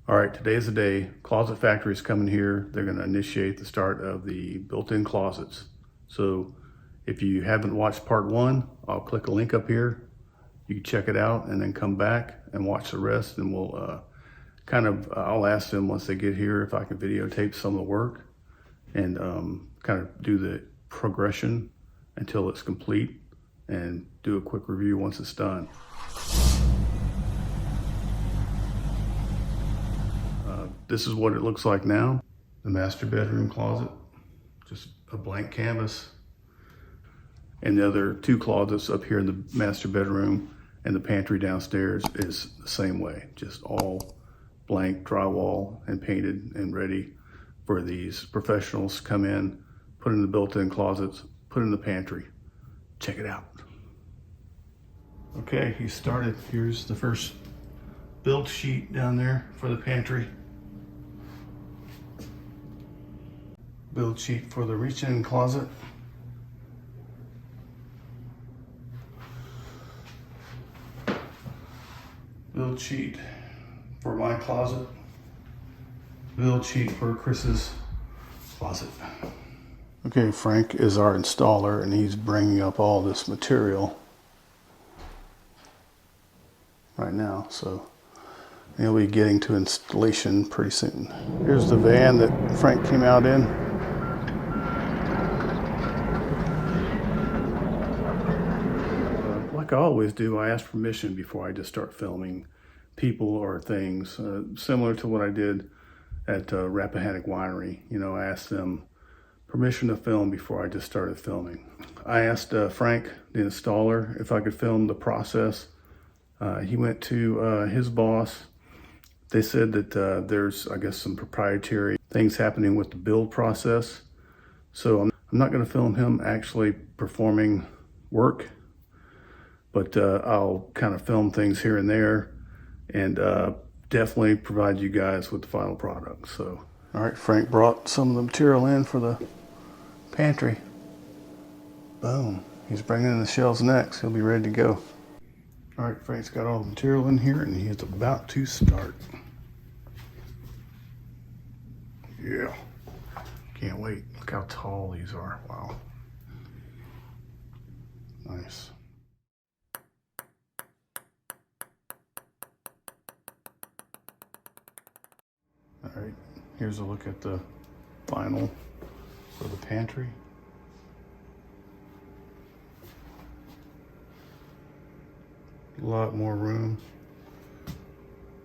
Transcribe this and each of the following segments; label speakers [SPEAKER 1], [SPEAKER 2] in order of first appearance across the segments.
[SPEAKER 1] All right, today's the day. Closet Factory is coming here. They're going to initiate the start of the built-in closets. So if you haven't watched part one, I'll click a link up here. You can check it out and then come back and watch the rest. And we'll I'll ask them once they get here if I can videotape some of the work and kind of do the progression until it's complete and do a quick review once it's done. This is what it looks like now. The master bedroom closet, just a blank canvas. And the other two closets up here in the master bedroom and the pantry downstairs is the same way, just all blank drywall and painted and ready for these professionals to come in, put in the built-in closets, put in the pantry. Check it out. Okay, he started. Here's the first build sheet down there for the pantry. Build sheet for the reach-in closet. Build sheet for my closet. Build sheet for Chris's closet. Okay, Frank is our installer and he's bringing up all this material right now, so he'll be getting to installation pretty soon. Here's the van that Frank came out in. Like I always do, I ask permission before I just start filming people or things, similar to what I did at Rappahannock Winery. You know, I asked them permission to film before I just started filming. I asked Frank, the installer, if I could film the process. He went to his boss. They said that there's, I guess, some proprietary things happening with the build process. So I'm not going to film him actually performing work, but I'll kind of film things here and there and definitely provide you guys with the final product. So, all right, Frank brought some of the material in for the pantry. Boom. He's bringing in the shelves next. He'll be ready to go. All right, Frank's got all the material in here and he's about to start. Yeah, can't wait. Look how tall these are. Wow. Nice. All right, here's a look at the final for the pantry. A lot more room.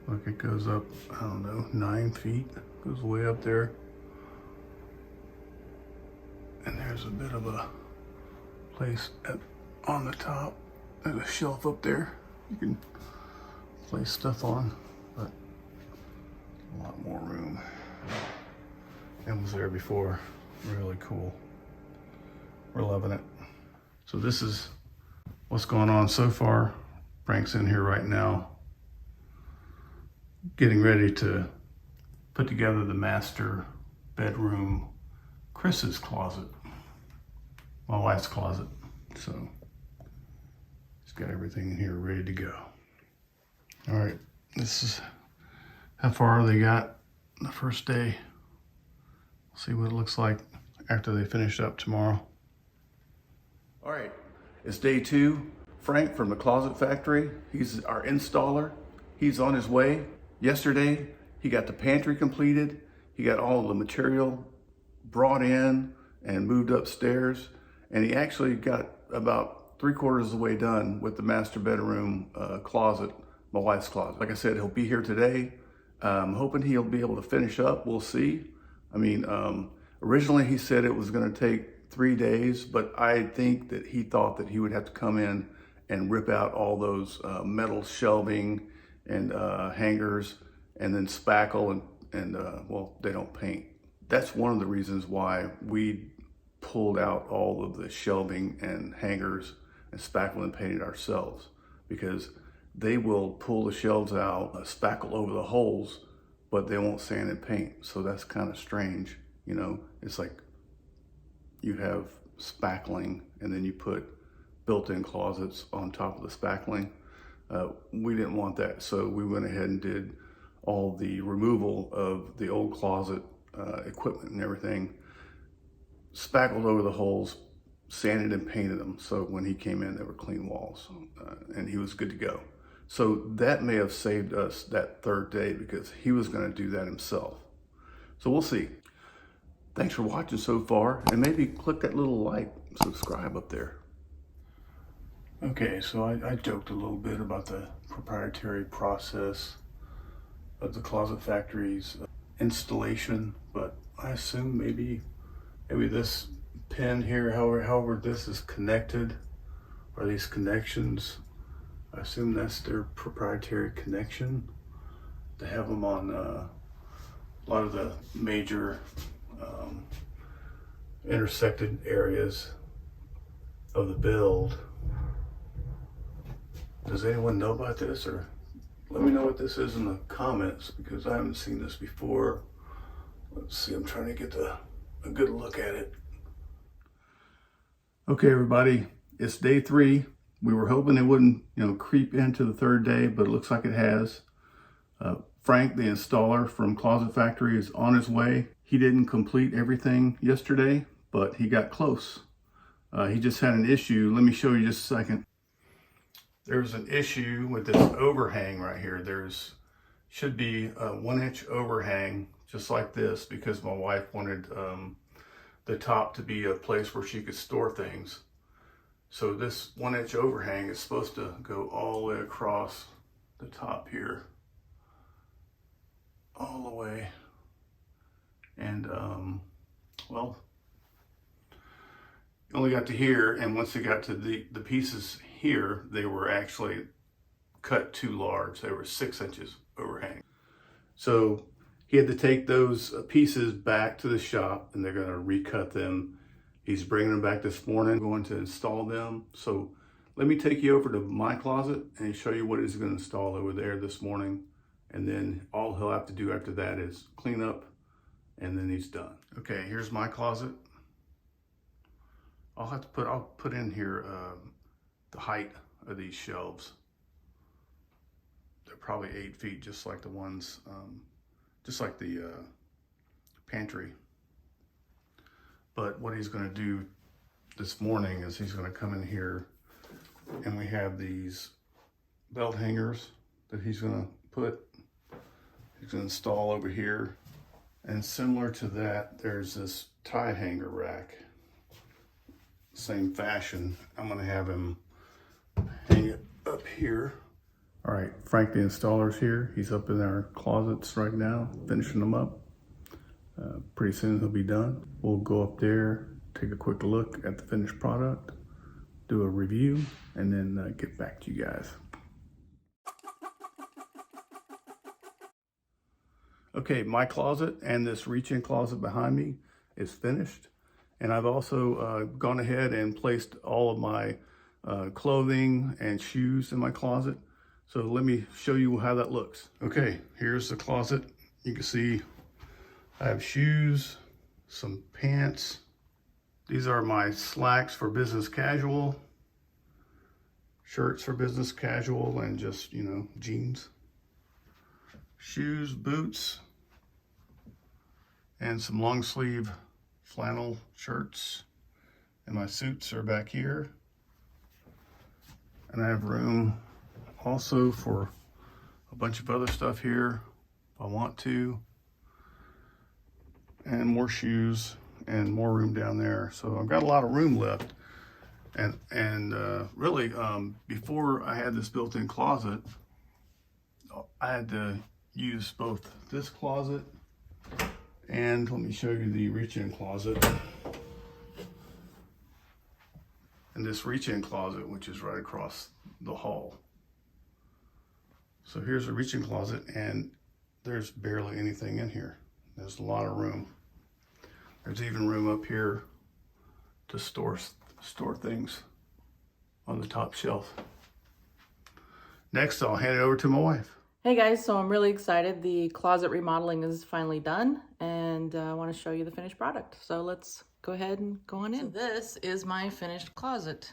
[SPEAKER 1] Look, it goes up, I don't know, 9 feet. Goes way up there. And there's a bit of a place on the top. There's a shelf up there you can place stuff on, but a lot more room. And was there before. Really cool. We're loving it. So this is what's going on so far. Frank's in here right now, getting ready to put together the master bedroom, Chris's closet, my wife's closet. So he's got everything in here ready to go. All right, this is how far they got the first day. See what it looks like after they finish up tomorrow. All right, it's day 2. Frank from the Closet Factory, he's our installer. He's on his way. Yesterday, he got the pantry completed. He got all the material brought in and moved upstairs. And he actually got about 3/4 of the way done with the master bedroom closet, my wife's closet. Like I said, he'll be here today. I'm hoping he'll be able to finish up. We'll see. I mean, originally he said it was gonna take 3 days, but I think that he thought that he would have to come in and rip out all those metal shelving and hangers and then spackle and well, they don't paint. That's one of the reasons why we pulled out all of the shelving and hangers and spackle and painted ourselves, because they will pull the shelves out, spackle over the holes, but they won't sand and paint. So that's kind of strange. You know, it's like you have spackling and then you put built-in closets on top of the spackling. We didn't want that, so we went ahead and did all the removal of the old closet equipment and everything, spackled over the holes, sanded and painted them. So when he came in, they were clean walls, and he was good to go. So that may have saved us that third day because he was going to do that himself. So we'll see. Thanks for watching so far, and maybe click that little like, subscribe up there. Okay, so I joked a little bit about the proprietary process of the Closet Factory's installation, but I assume maybe this pin here, however this is connected, or these connections, I assume that's their proprietary connection. They have them on a lot of the major intersected areas of the build. Does anyone know about this, or let me know what this is in the comments, because I haven't seen this before. Let's see, I'm trying to get a good look at it. Okay, everybody, it's day 3. We were hoping it wouldn't, creep into the third day, but it looks like it has. Frank, the installer from Closet Factory, is on his way. He didn't complete everything yesterday, but he got close. He just had an issue. Let me show you just a second. There's an issue with this overhang right here. Should be a 1-inch overhang, just like this, because my wife wanted the top to be a place where she could store things. So this 1-inch overhang is supposed to go all the way across the top here, all the way. And well, only got to here, and once it got to the pieces here, they were actually cut too large. They were 6 inches overhang. So he had to take those pieces back to the shop, and they're going to recut them. He's bringing them back this morning, going to install them. So let me take you over to my closet and show you what he's going to install over there this morning. And then all he'll have to do after that is clean up, and then he's done. Okay, here's my closet. I'll put in here the height of these shelves. They're probably 8 feet, just like the ones, just like the pantry. But what he's going to do this morning is he's going to come in here, and we have these belt hangers that he's going to install over here. And similar to that, there's this tie hanger rack. Same fashion. I'm going to have him hang it up here. All right, Frank the installer's here. He's up in our closets right now, finishing them up. Pretty soon he'll be done. We'll go up there, take a quick look at the finished product, do a review, and then get back to you guys. Okay, my closet and this reach-in closet behind me is finished. And I've also gone ahead and placed all of my clothing and shoes in my closet. So let me show you how that looks. Okay, here's the closet. You can see I have shoes, some pants. These are my slacks for business casual, shirts for business casual, and just, jeans. Shoes, boots, and some long sleeve flannel shirts. And my suits are back here. And I have room also for a bunch of other stuff here if I want to. And more shoes and more room down there. So I've got a lot of room left. And really, before I had this built-in closet, I had to use both this closet and let me show you the reach-in closet. And this reach-in closet, which is right across the hall. So here's a reach-in closet, and there's barely anything in here. There's a lot of room. There's even room up here to store things on the top shelf. Next, I'll hand it over to my wife.
[SPEAKER 2] Hey guys, so I'm really excited. The closet remodeling is finally done, and I want to show you the finished product. So let's go ahead and go on in. So this is my finished closet.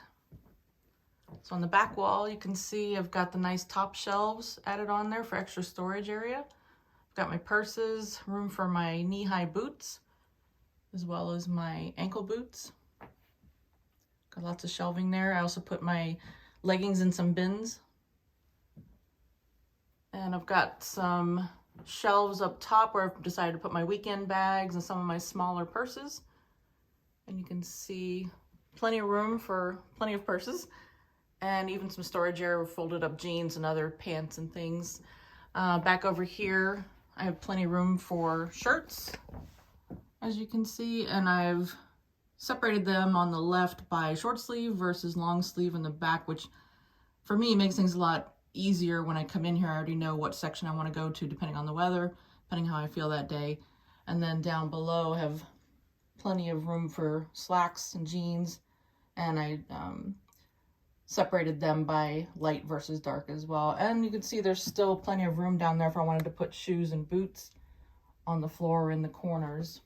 [SPEAKER 2] So on the back wall, you can see I've got the nice top shelves added on there for extra storage area. Got my purses, room for my knee-high boots, as well as my ankle boots. Got lots of shelving there. I also put my leggings in some bins. And I've got some shelves up top where I've decided to put my weekend bags and some of my smaller purses. And you can see plenty of room for plenty of purses, and even some storage area with folded up jeans and other pants and things. Back over here, I have plenty of room for shirts, as you can see, and I've separated them on the left by short sleeve versus long sleeve in the back, which for me makes things a lot easier when I come in here. I already know what section I want to go to depending on the weather, depending how I feel that day. And then down below I have plenty of room for slacks and jeans, and I separated them by light versus dark as well. And you can see there's still plenty of room down there if I wanted to put shoes and boots on the floor in the corners.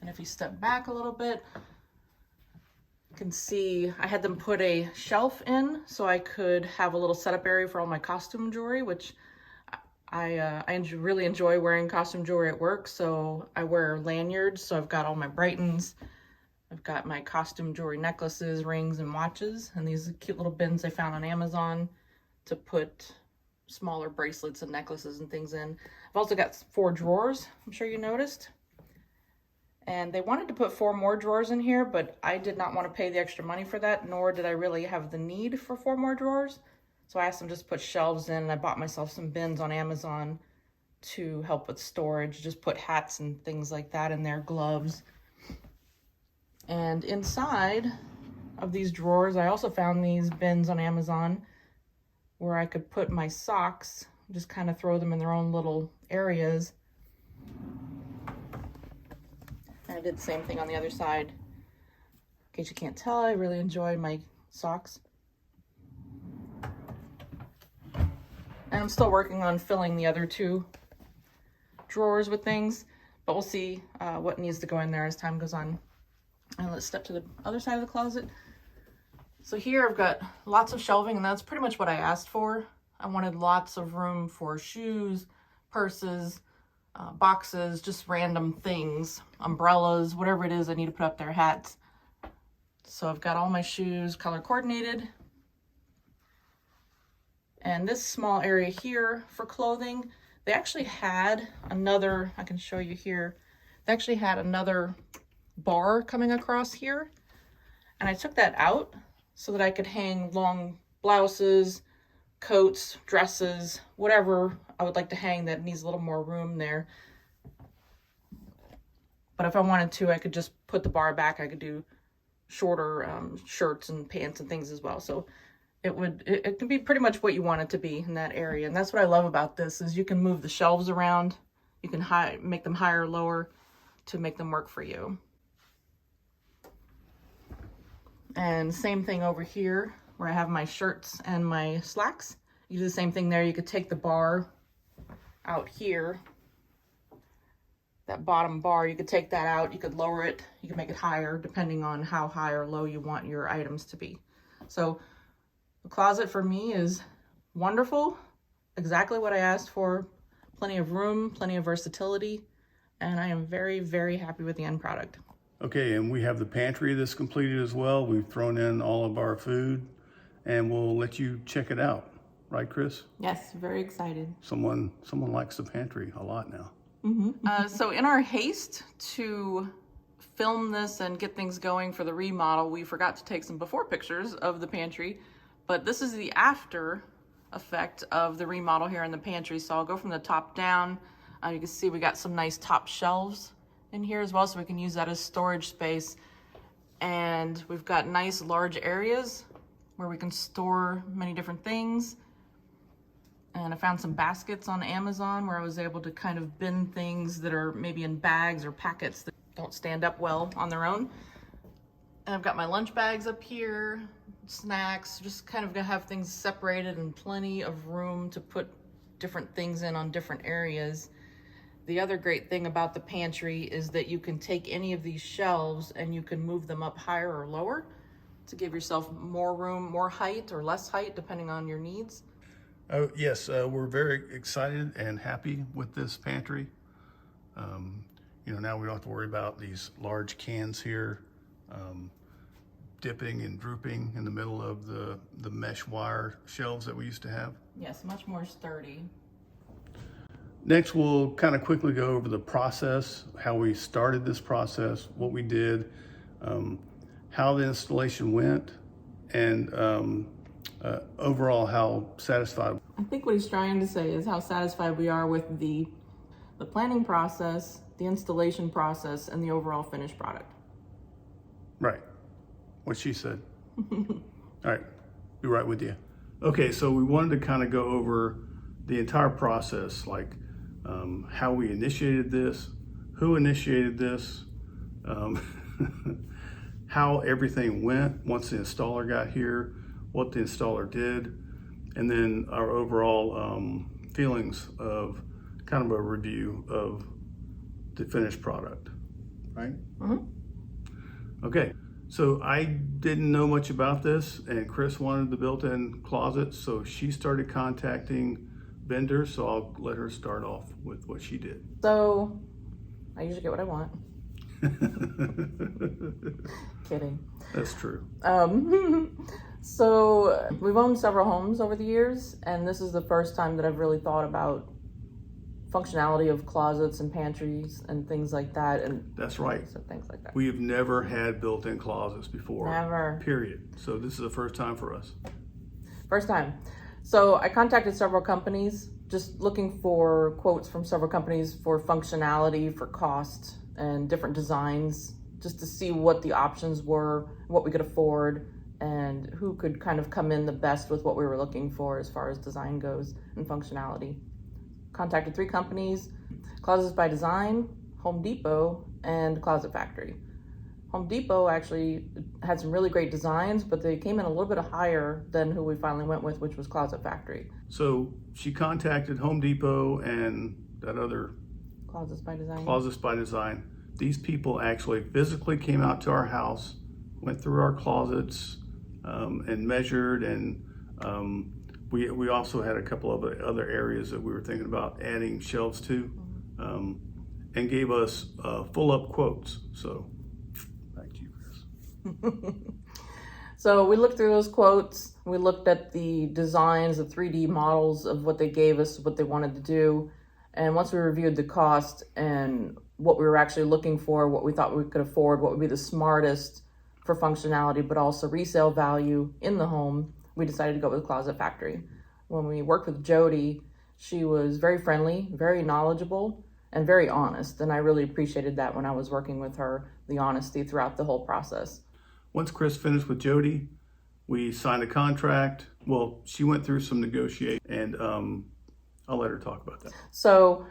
[SPEAKER 2] And if you step back a little bit, you can see I had them put a shelf in so I could have a little setup area for all my costume jewelry, which I really enjoy wearing costume jewelry at work. So I wear lanyards, so I've got all my Brightons. I've got my costume jewelry necklaces, rings, and watches, and these cute little bins I found on Amazon to put smaller bracelets and necklaces and things in. I've also got 4 drawers, I'm sure you noticed. And they wanted to put 4 more drawers in here, but I did not want to pay the extra money for that, nor did I really have the need for 4 more drawers. So I asked them just to put shelves in, and I bought myself some bins on Amazon to help with storage. Just put hats and things like that in there, gloves. And inside of these drawers, I also found these bins on Amazon where I could put my socks, just kind of throw them in their own little areas. And I did the same thing on the other side. In case you can't tell, I really enjoy my socks. And I'm still working on filling the other 2 drawers with things, but we'll see what needs to go in there as time goes on. And let's step to the other side of the closet. So here I've got lots of shelving, and that's pretty much what I asked for. I wanted lots of room for shoes, purses, boxes, just random things, umbrellas, whatever it is I need to put up there, hats. So I've got all my shoes color coordinated. And this small area here for clothing, they actually had another, I can show you here, they actually had another bar coming across here, and I took that out so that I could hang long blouses, coats, dresses, whatever I would like to hang that needs a little more room there. But if I wanted to, I could just put the bar back. I could do shorter shirts and pants and things as well. So it can be pretty much what you want it to be in that area. And that's what I love about this, is you can move the shelves around. You can make them higher or lower to make them work for you. And same thing over here where I have my shirts and my slacks. You do the same thing there. You could take the bar out here, that bottom bar, you could take that out, you could lower it, you can make it higher depending on how high or low you want your items to be. So the closet for me is wonderful, exactly what I asked for, plenty of room, plenty of versatility, and I am very, very happy with the end product.
[SPEAKER 1] Okay, and we have the pantry that's completed as well. We've thrown in all of our food, and we'll let you check it out. Right, Chris?
[SPEAKER 2] Yes, very excited.
[SPEAKER 1] Someone likes the pantry a lot now.
[SPEAKER 2] So in our haste to film this and get things going for the remodel, we forgot to take some before pictures of the pantry, but this is the after effect of the remodel here in the pantry. So I'll go from the top down. You can see we got some nice top shelves in here as well, so we can use that as storage space. And we've got nice large areas where we can store many different things. And I found some baskets on Amazon where I was able to kind of bin things that are maybe in bags or packets that don't stand up well on their own. And I've got my lunch bags up here, snacks, just kind of gonna have things separated and plenty of room to put different things in on different areas. The other great thing about the pantry is that you can take any of these shelves and you can move them up higher or lower to give yourself more room, more height or less height, depending on your needs.
[SPEAKER 1] Oh, yes, we're very excited and happy with this pantry. Now we don't have to worry about these large cans here dipping and drooping in the middle of the mesh wire shelves that we used to have.
[SPEAKER 2] Yes, much more sturdy.
[SPEAKER 1] Next, we'll kind of quickly go over the process, how we started this process, what we did, how the installation went, and overall how satisfied.
[SPEAKER 2] I think what he's trying to say is how satisfied we are with the planning process, the installation process, and the overall finished product.
[SPEAKER 1] Right. What she said. All right. Be right with you. Okay, so we wanted to kind of go over the entire process, like how we initiated this, who initiated this, how everything went once the installer got here, what the installer did, and then our overall feelings of kind of a review of the finished product, right? Mm-hmm. Okay, so I didn't know much about this, and Chris wanted the built-in closet, so she started contacting vendors, so I'll let her start off with what she did.
[SPEAKER 2] So, I usually get what I want. Kidding.
[SPEAKER 1] That's true.
[SPEAKER 2] So we've owned several homes over the years, and this is the first time that I've really thought about functionality of closets and pantries and things like that. And
[SPEAKER 1] that's right.
[SPEAKER 2] So things like that.
[SPEAKER 1] We've never had built-in closets before.
[SPEAKER 2] Never.
[SPEAKER 1] Period. So this is the first time for us.
[SPEAKER 2] First time. So I contacted several companies, just looking for quotes from several companies for functionality, for cost, and different designs, just to see what the options were, what we could afford, and who could kind of come in the best with what we were looking for as far as design goes and functionality. Contacted 3 companies: Closets by Design, Home Depot, and Closet Factory. Home Depot actually had some really great designs, but they came in a little bit higher than who we finally went with, which was Closet Factory.
[SPEAKER 1] So she contacted Home Depot and that other
[SPEAKER 2] Closets by Design.
[SPEAKER 1] Closets by Design. These people actually physically came out to our house, went through our closets, and measured, and we also had a couple of other areas that we were thinking about adding shelves to, and gave us full-up quotes. So back to you, Chris.
[SPEAKER 2] So we looked through those quotes. We looked at the designs, the 3D models of what they gave us, what they wanted to do. And once we reviewed the cost and what we were actually looking for, what we thought we could afford, what would be the smartest for functionality, but also resale value in the home, we decided to go with Closet Factory. When we worked with Jody, she was very friendly, very knowledgeable, and very honest. And I really appreciated that when I was working with her, the honesty throughout the whole process.
[SPEAKER 1] Once Chris finished with Jody, we signed a contract. Well, she went through some negotiation, and I'll let her talk about that.
[SPEAKER 2] So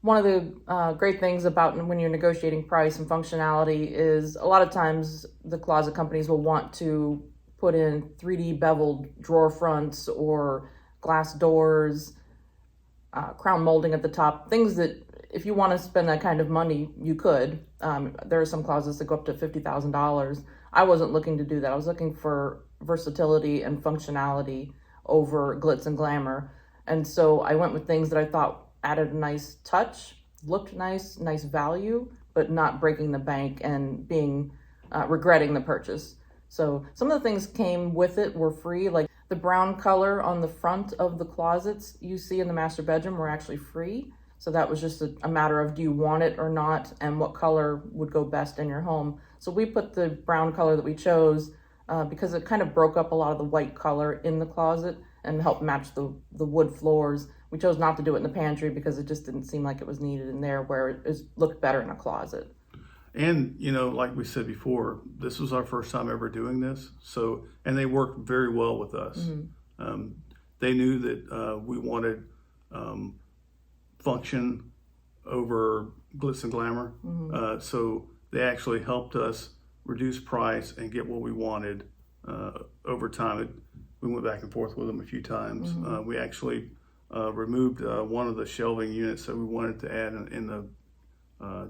[SPEAKER 2] one of the great things about when you're negotiating price and functionality is a lot of times the closet companies will want to put in 3D beveled drawer fronts or glass doors, crown molding at the top, things that if you want to spend that kind of money, you could. There are some closets that go up to $50,000. I wasn't looking to do that. I was looking for versatility and functionality over glitz and glamour. And so I went with things that I thought added a nice touch, looked nice, nice value, but not breaking the bank and being regretting the purchase. So some of the things came with it were free, like the brown color on the front of the closets you see in the master bedroom were actually free. So that was just a matter of do you want it or not, and what color would go best in your home. So we put the brown color that we chose because it kind of broke up a lot of the white color in the closet and helped match the wood floors. We chose not to do it in the pantry because it just didn't seem like it was needed in there, where it looked better in a closet.
[SPEAKER 1] And, like we said before, this was our first time ever doing this. So, and they worked very well with us. Mm-hmm. They knew that we wanted function over glitz and glamour. Mm-hmm. So they actually helped us reduce price and get what we wanted over time. We went back and forth with them a few times. Mm-hmm. We actually removed one of the shelving units that we wanted to add in the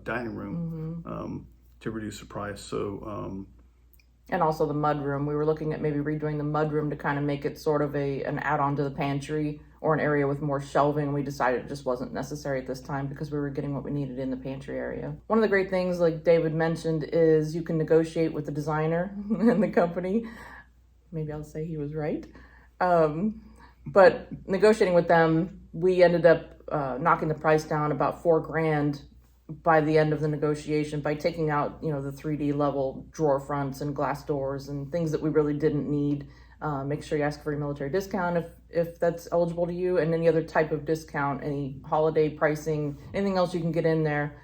[SPEAKER 1] dining room, mm-hmm. To reduce the price. So,
[SPEAKER 2] and also the mud room. We were looking at maybe redoing the mud room to kind of make it sort of an add-on to the pantry or an area with more shelving. We decided it just wasn't necessary at this time because we were getting what we needed in the pantry area. One of the great things, like David mentioned, is you can negotiate with the designer and the company. Maybe I'll say he was right. But negotiating with them, we ended up knocking the price down about $4,000 by the end of the negotiation by taking out, you know, the 3D level drawer fronts and glass doors and things that we really didn't need. Make sure you ask for a military discount if that's eligible to you, and any other type of discount, any holiday pricing, anything else you can get in there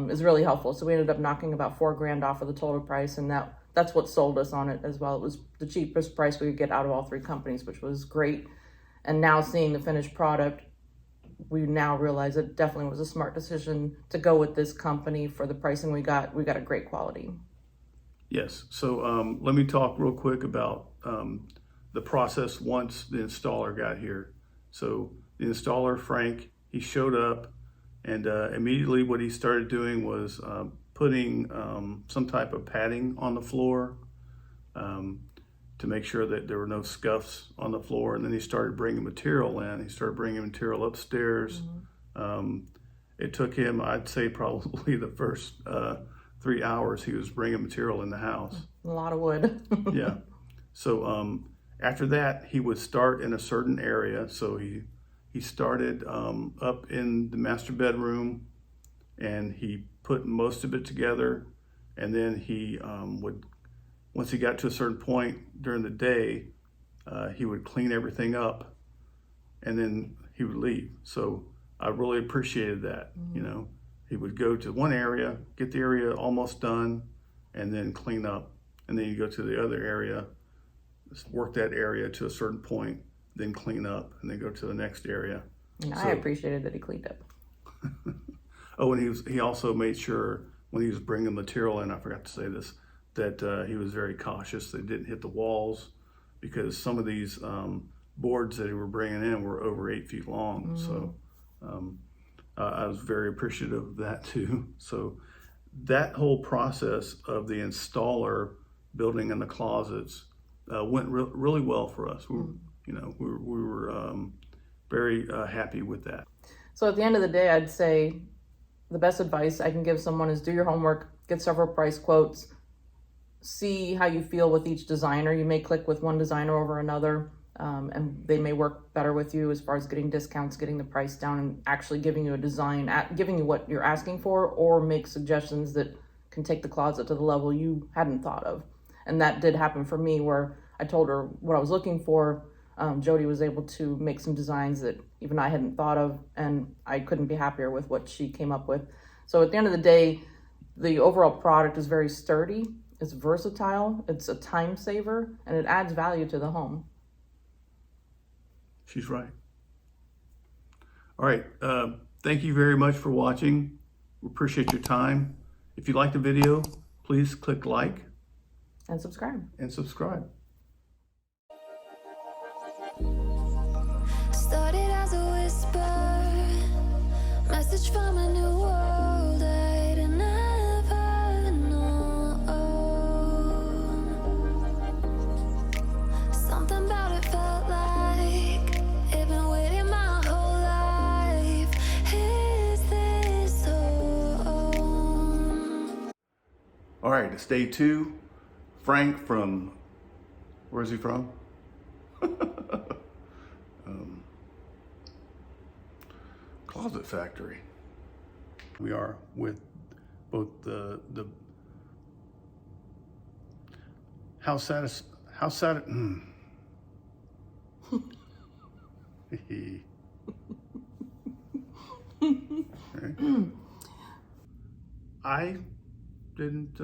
[SPEAKER 2] is really helpful. So we ended up knocking about $4,000 off of the total price, and that's what sold us on it as well. It was the cheapest price we could get out of all three companies, which was great. And now seeing the finished product, we now realize it definitely was a smart decision to go with this company for the pricing we got. We got a great quality.
[SPEAKER 1] Yes. So let me talk real quick about the process once the installer got here. So the installer, Frank, he showed up, and immediately what he started doing was putting some type of padding on the floor to make sure that there were no scuffs on the floor. And then he started bringing material in. He started bringing material upstairs. It took him, I'd say, probably the first 3 hours he was bringing material in the house.
[SPEAKER 2] A lot of wood.
[SPEAKER 1] Yeah. So after that, he would start in a certain area. So he started up in the master bedroom, and he put most of it together. And then he would, once he got to a certain point during the day, he would clean everything up, and then he would leave. So I really appreciated that. You know, he would go to one area, get the area almost done, and then clean up. And then you go to the other area, work that area to a certain point, then clean up, and then go to the next area.
[SPEAKER 2] And I appreciated that he cleaned up.
[SPEAKER 1] Oh, and he also made sure when he was bringing material in, I forgot to say this, that he was very cautious they didn't hit the walls, because some of these boards that he were bringing in were over 8 feet long. So I was very appreciative of that too. So that whole process of the installer building in the closets went really well for us. We were very happy with that.
[SPEAKER 2] So at the end of the day, I'd say the best advice I can give someone is do your homework, get several price quotes, see how you feel with each designer. You may click with one designer over another, and they may work better with you as far as getting discounts, getting the price down, and actually giving you a design, giving you what you're asking for, or make suggestions that can take the closet to the level you hadn't thought of. And that did happen for me, where I told her what I was looking for. Jody was able to make some designs that even I hadn't thought of, and I couldn't be happier with what she came up with. So at the end of the day, the overall product is very sturdy, it's versatile, it's a time saver, and it adds value to the home.
[SPEAKER 1] She's right. All right, thank you very much for watching. We appreciate your time. If you liked the video, please click like.
[SPEAKER 2] And subscribe.
[SPEAKER 3] Started as a whisper, message from a new world I'd never known. Something about it felt like it'd been waiting my whole life. Is this home?
[SPEAKER 1] All right, it's day 2. Frank from, where's he from? Closet Factory. We are with both the how satis. I didn't